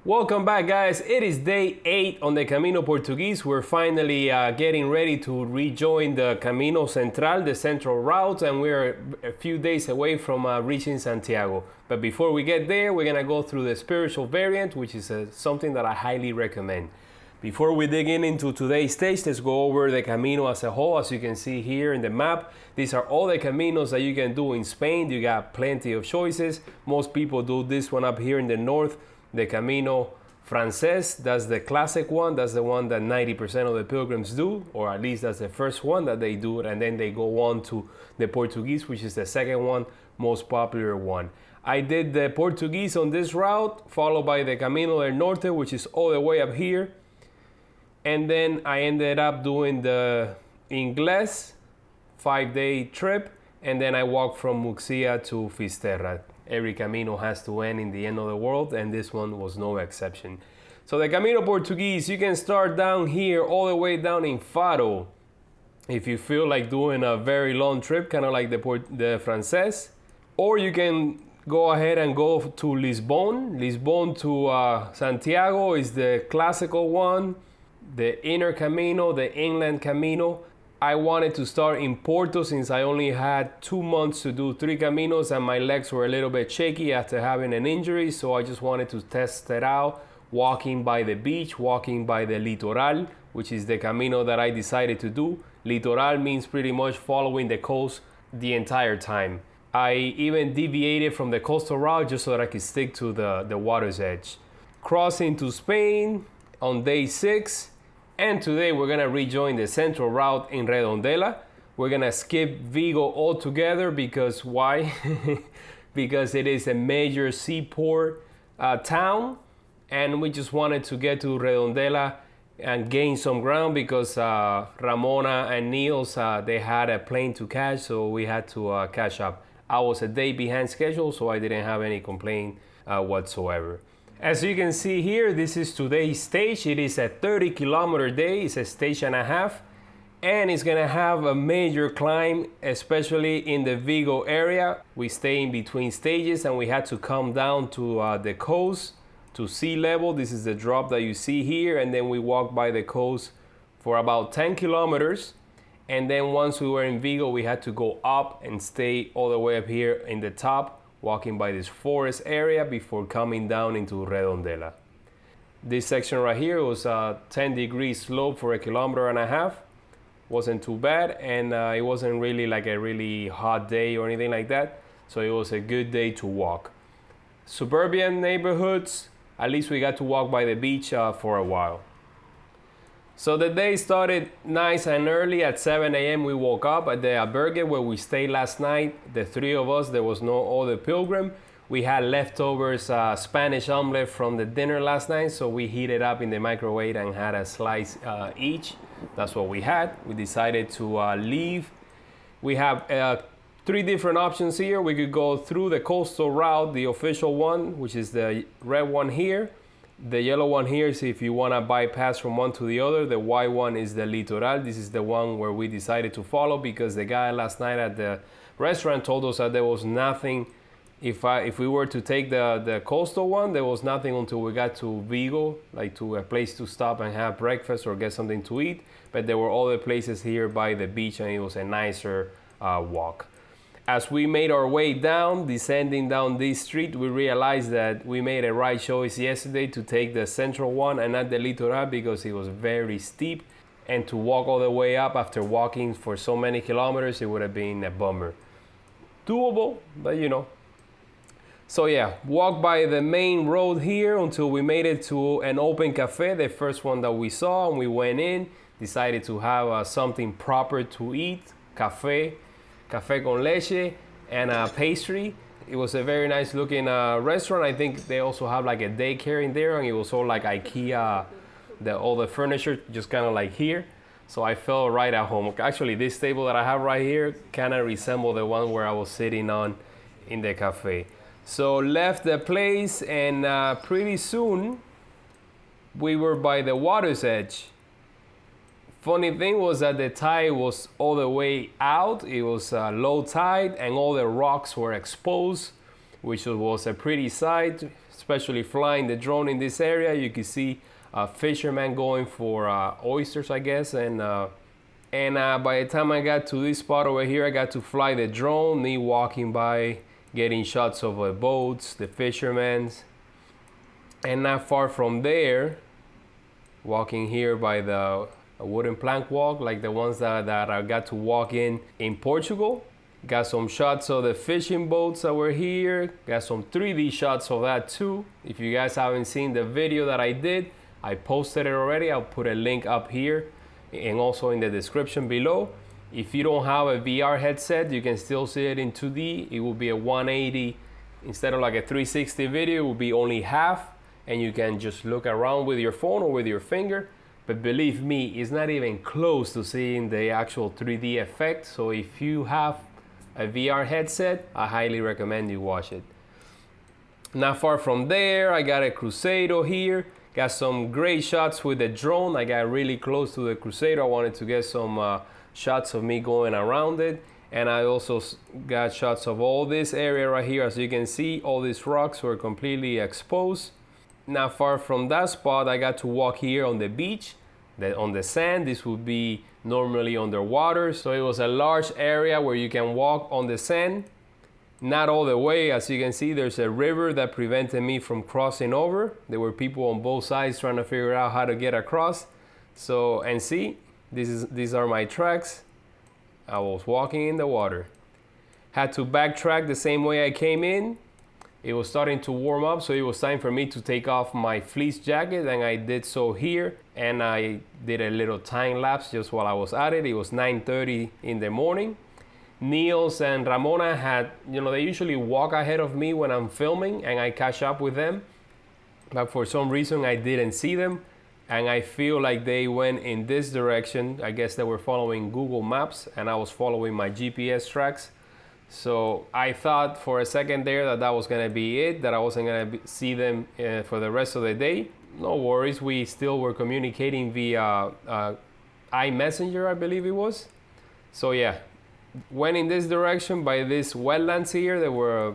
Welcome back, guys. It is day 8 on the Camino Portuguese. We're finally getting ready to rejoin the Camino Central, the central route, and we're a few days away from reaching Santiago. But before we get there, we're gonna go through the spiritual variant, which is something that I highly recommend. Before we dig into today's stage, let's go over the Camino as a whole. As you can see here in the map, these are all the Caminos that you can do in Spain. You got plenty of choices. Most people do this one up here in the north, the Camino Frances. That's the classic one. That's the one that 90% of the pilgrims do, or at least that's the first one that they do, and then they go on to the Portuguese, which is the second one, most popular one. I did the Portuguese on this route, followed by the Camino del Norte, which is all the way up here. And then I ended up doing the Ingles 5-day trip, and then I walked from Muxia to Fisterra. Every Camino has to end in the end of the world, and this one was no exception. So the Camino Portuguese, you can start down here all the way down in Faro. If you feel like doing a very long trip, kind of like the Frances, or you can go ahead and go to Lisbon. Lisbon to Santiago is the classical one. The inner Camino, the inland Camino. I wanted to start in Porto since I only had 2 months to do 3 Caminos and my legs were a little bit shaky after having an injury, so I just wanted to test it out, walking by the beach, walking by the Litoral, which is the Camino that I decided to do. Litoral means pretty much following the coast the entire time. I even deviated from the coastal route just so that I could stick to the water's edge. Crossing to Spain on day 6. And today we're gonna rejoin the central route in Redondela. We're gonna skip Vigo altogether because why? Because it is a major seaport town, and we just wanted to get to Redondela and gain some ground because Ramona and Niels, they had a plane to catch, so we had to catch up. I was a day behind schedule, so I didn't have any complaint whatsoever. As you can see here, this is today's stage. It is a 30-kilometer day. It's a stage and a half, and it's gonna have a major climb, especially in the Vigo area. We stay in between stages, and we had to come down to the coast to sea level. This is the drop that you see here, and then we walked by the coast for about 10 kilometers. And then once we were in Vigo, we had to go up and stay all the way up here in the top, walking by this forest area before coming down into Redondela. This section right here was a 10-degree slope for 1.5 kilometers. Wasn't too bad, and it wasn't really like a really hot day or anything like that, so it was a good day to walk. Suburban neighborhoods, at least we got to walk by the beach for a while. So the day started nice and early. At 7 a.m. we woke up at the Albergue where we stayed last night. The 3 of us, there was no other pilgrim. We had leftovers Spanish omelet from the dinner last night, so we heated up in the microwave and had a slice each. That's what we had. We decided to leave. We have 3 different options here. We could go through the coastal route, the official one, which is the red one here. The yellow one here is if you want to bypass from one to the other. The white one is the Litoral. This is the one where we decided to follow because the guy last night at the restaurant told us that there was nothing. If we were to take the coastal one, there was nothing until we got to Vigo, like to a place to stop and have breakfast or get something to eat. But there were other places here by the beach, and it was a nicer walk. As we made our way down, descending down this street, we realized that we made a right choice yesterday to take the central one and not the Litoral because it was very steep, and to walk all the way up after walking for so many kilometers, it would have been a bummer. Doable, but you know. So yeah, walk by the main road here until we made it to an open cafe, the first one that we saw, and we went in, decided to have something proper to eat, café con leche, and a pastry. It was a very nice looking restaurant. I think they also have like a daycare in there, and it was all like IKEA, all the furniture just kind of like here. So I felt right at home. Actually, this table that I have right here kind of resembled the one where I was sitting on in the cafe. So left the place, and pretty soon we were by the water's edge. Funny thing was that the tide was all the way out. It was low tide and all the rocks were exposed, which was a pretty sight. especially flying the drone in this area. You can see fishermen going for oysters, I guess, and by the time I got to this spot over here, I got to fly the drone, me walking by, getting shots of the boats, the fishermen. And not far from there, walking here by the wooden plank walk, like the ones that I got to walk in Portugal. Got some shots of the fishing boats that were here. Got some 3D shots of that too. If you guys haven't seen the video that I did, I posted it already. I'll put a link up here and also in the description below. If you don't have a VR headset, you can still see it in 2D. It will be a 180 instead of like a 360 video. It will be only half, and you can just look around with your phone or with your finger. But believe me, it's not even close to seeing the actual 3D effect. So if you have a VR headset, I highly recommend you watch it. Not far from there, I got a Cruzeiro here. Got some great shots with the drone. I got really close to the Cruzeiro. I wanted to get some shots of me going around it. And I also got shots of all this area right here. As you can see, all these rocks were completely exposed. Not far from that spot, I got to walk here on the beach, on the sand. This would be normally underwater. So it was a large area where you can walk on the sand. Not all the way. As you can see, there's a river that prevented me from crossing over. There were people on both sides trying to figure out how to get across. So, and see, these are my tracks. I was walking in the water. Had to backtrack the same way I came in. It was starting to warm up, so it was time for me to take off my fleece jacket, and I did so here. And I did a little time lapse just while I was at it. It was 9:30 in the morning. Niels and Ramona had, they usually walk ahead of me when I'm filming and I catch up with them. But for some reason I didn't see them, and I feel like they went in this direction. I guess they were following Google Maps and I was following my GPS tracks. So I thought for a second there that was gonna be it, that I wasn't gonna see them for the rest of the day. No worries, we still were communicating via iMessenger, I believe it was. So yeah. Went in this direction by this wetlands here. There were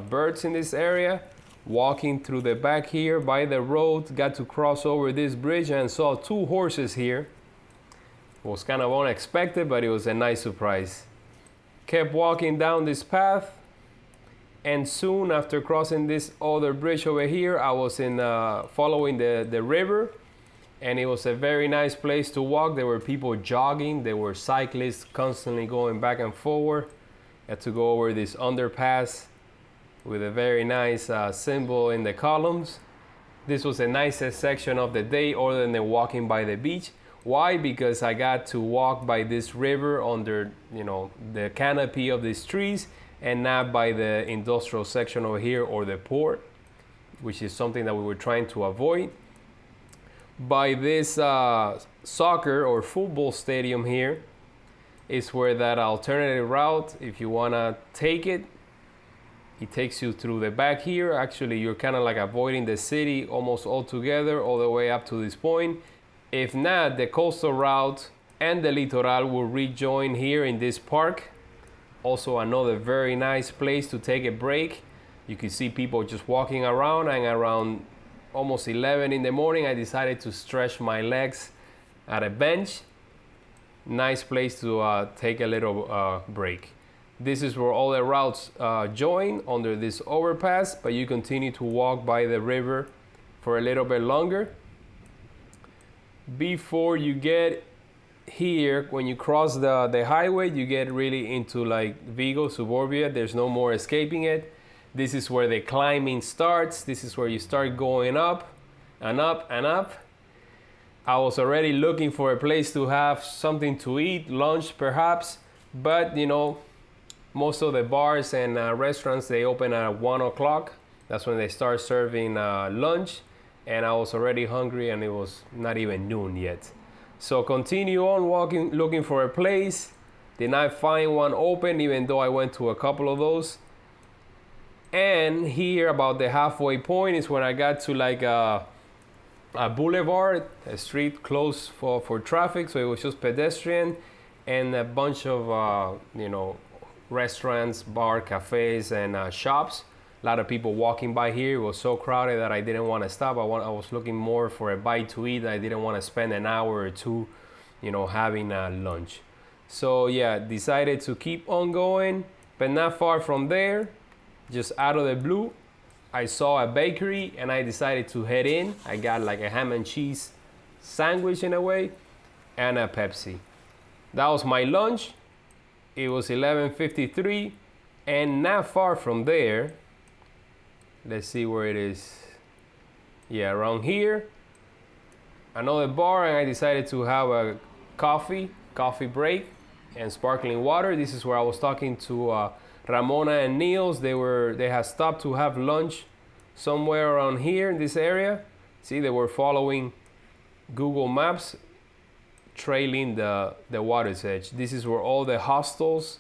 birds in this area. Walking through the back here by the road, got to cross over this bridge and saw 2 horses here. It was kind of unexpected, but it was a nice surprise. Kept walking down this path, and soon after crossing this other bridge over here, I was following the river. And it was a very nice place to walk. There were people jogging. There were cyclists constantly going back and forward. Had to go over this underpass with a very nice symbol in the columns. This was the nicest section of the day, other than the walking by the beach. Why? Because I got to walk by this river under, the canopy of these trees, and not by the industrial section over here or the port, which is something that we were trying to avoid. By this soccer or football stadium here is where that alternative route, if you want to take it, it takes you through the back here. Actually, you're kind of like avoiding the city almost altogether, all the way up to this point. If not, the coastal route and the Litoral will rejoin here in this park. Also another very nice place to take a break. You can see people just walking around, and around almost 11 in the morning, I decided to stretch my legs at a bench. Nice place to take a little break. This is where all the routes join under this overpass, but you continue to walk by the river for a little bit longer. Before you get here, when you cross the highway, you get really into like Vigo, suburbia. There's no more escaping it. This is where the climbing starts. This is where you start going up and up and up. I was already looking for a place to have something to eat, lunch perhaps, but most of the bars and restaurants, they open at 1 o'clock. That's when they start serving lunch, and I was already hungry, and it was not even noon yet. So continue on walking, looking for a place. Did not find one open, even though I went to a couple of those. And here about the halfway point is when I got to like a boulevard, a street closed for traffic, so it was just pedestrian, and a bunch of restaurants, bar, cafes, and shops. A lot of people walking by here. It was so crowded that I didn't want to stop. I was looking more for a bite to eat. I didn't want to spend an hour or two, having a lunch. So yeah, decided to keep on going, but not far from there, just out of the blue, I saw a bakery and I decided to head in. I got like a ham and cheese sandwich in a way and a Pepsi. That was my lunch. It was 11:53 and not far from there, let's see where it is. Yeah, around here, another bar, and I decided to have a coffee break and sparkling water. This is where I was talking to Ramona and Niels. They had stopped to have lunch somewhere around here in this area. See, they were following Google Maps, trailing the water's edge. This is where all the hostels,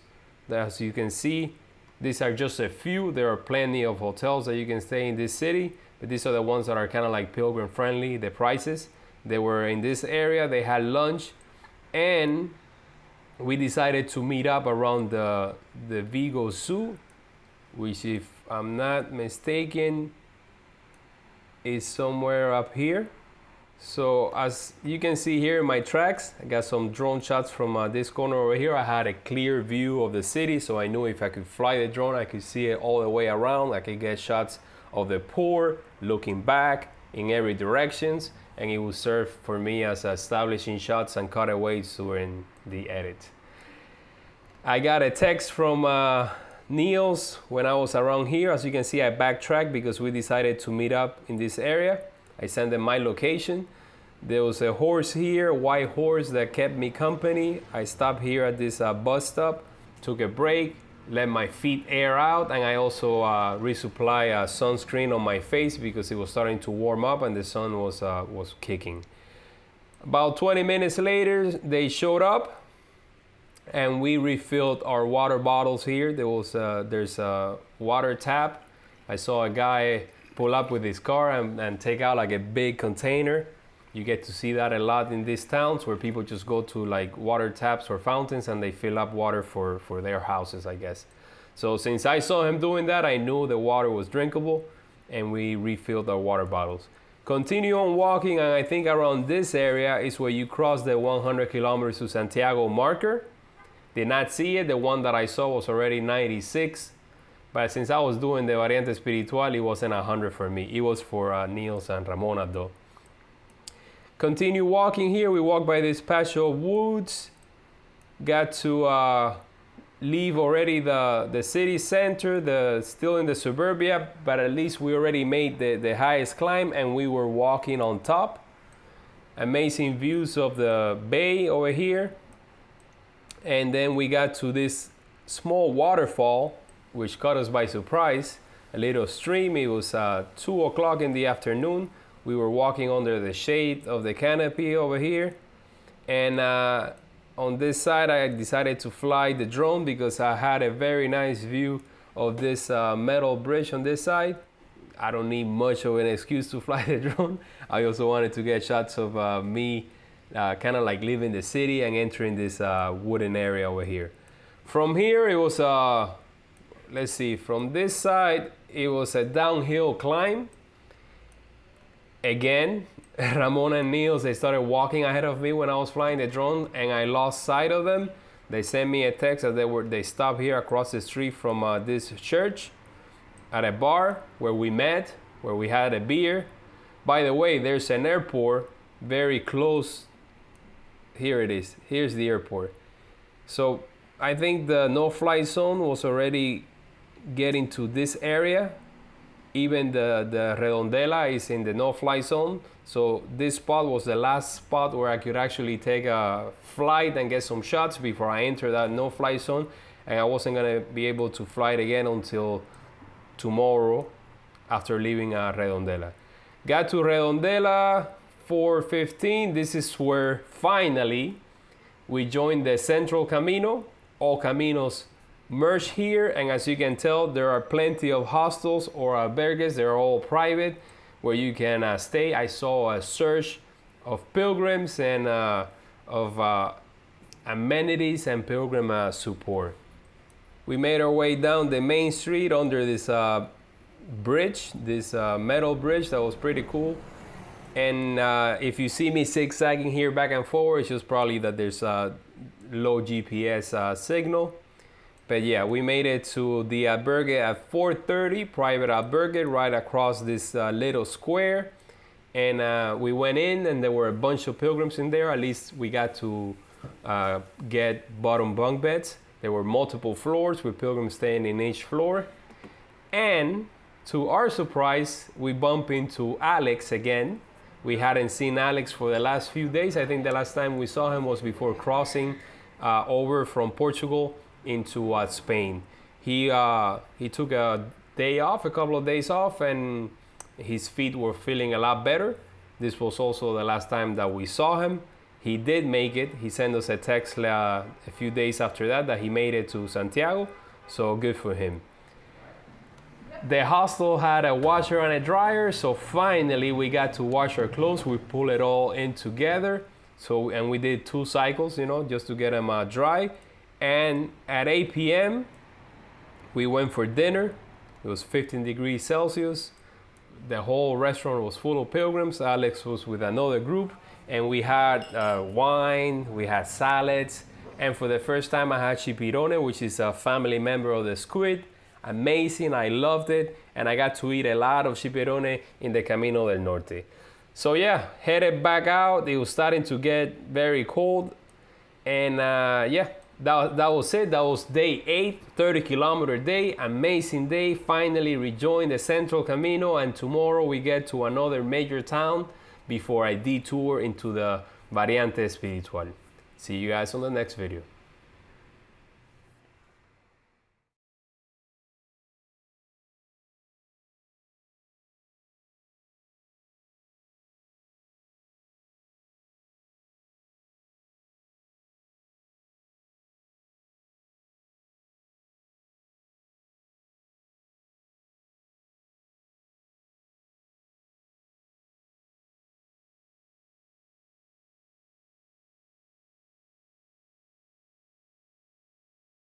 as you can see, these are just a few. There are plenty of hotels that you can stay in this city, but these are the ones that are kind of like pilgrim friendly, the prices. They were in this area, they had lunch, and we decided to meet up around the Vigo Zoo, which, if I'm not mistaken, is somewhere up here. So as you can see here in my tracks, I got some drone shots from this corner over here. I had a clear view of the city, so I knew if I could fly the drone, I could see it all the way around. I could get shots of the port, looking back in every directions, and it would serve for me as establishing shots and cutaways during the edit. I got a text from Niels when I was around here. As you can see, I backtracked because we decided to meet up in this area. I sent them my location. There was a horse here, a white horse that kept me company. I stopped here at this bus stop, took a break, let my feet air out, and I also resupply sunscreen on my face because it was starting to warm up and the sun was kicking. About 20 minutes later, they showed up and we refilled our water bottles here. There's a water tap. I saw a guy pull up with his car and take out like a big container. You get to see that a lot in these towns where people just go to like water taps or fountains and they fill up water for their houses, I guess. So since I saw him doing that, I knew the water was drinkable and we refilled our water bottles. Continue on walking, and I think around this area is where you cross the 100 kilometers to Santiago marker. Did not see it. The one that I saw was already 96. But since I was doing the Variante Espiritual, it wasn't 100 for me. It was for Niels and Ramona though. Continue walking here. We walked by this patch of woods. Got to leave already the city center, still in the suburbia, but at least we already made the highest climb and we were walking on top. Amazing views of the bay over here. And then we got to this small waterfall, which caught us by surprise, a little stream. It was 2 o'clock in the afternoon. We were walking under the shade of the canopy over here. And on this side, I decided to fly the drone because I had a very nice view of this metal bridge on this side. I don't need much of an excuse to fly the drone. I also wanted to get shots of me kind of like leaving the city and entering this wooden area over here. From here, it was let's see, from this side, it was a downhill climb. Again, Ramona and Niels, they started walking ahead of me when I was flying the drone and I lost sight of them. They sent me a text that they stopped here across the street from this church at a bar where we met, where we had a beer. By the way, there's an airport very close. Here it is. Here's the airport. So I think the no-fly zone was already getting to this area. Even the Redondela is in the no-fly zone. So this spot was the last spot where I could actually take a flight and get some shots before I enter that no-fly zone. And I wasn't gonna be able to fly it again until tomorrow after leaving Redondela. Got to Redondela 4:15. This is where finally we joined the Central Camino. All Caminos merge here, and as you can tell, there are plenty of hostels or albergues. They're all private where you can stay. I saw a surge of pilgrims and of amenities and pilgrim support. We made our way down the main street under this bridge, this metal bridge that was pretty cool. And if you see me zigzagging here back and forward, it's just probably that there's a low GPS signal. But yeah, we made it to the Albergue at 4:30, private Albergue, right across this little square. And we went in, and there were a bunch of pilgrims in there. At least we got to get bottom bunk beds. There were multiple floors with pilgrims staying in each floor. And to our surprise, we bump into Alex again. We hadn't seen Alex for the last few days. I think the last time we saw him was before crossing over from Portugal into Spain. He took a day off, a couple of days off, and his feet were feeling a lot better. This was also the last time that we saw him. He did make it. He sent us a text a few days after that he made it to Santiago, so good for him. The hostel had a washer and a dryer, so finally we got to wash our clothes. We pulled it all in together, and we did 2 cycles, just to get them dry. And at 8 p.m. we went for dinner. It was 15 degrees Celsius. The whole restaurant was full of pilgrims. Alex was with another group, and we had wine, we had salads, and for the first time I had chipirone, which is a family member of the squid. Amazing, I loved it, and I got to eat a lot of chipirone in the Camino del Norte. So yeah, headed back out. It was starting to get very cold, and yeah, that was it. That was day 8, 30-kilometer day, amazing day. Finally rejoined the Central Camino, and tomorrow we get to another major town before I detour into the Variante Espiritual. See you guys on the next video.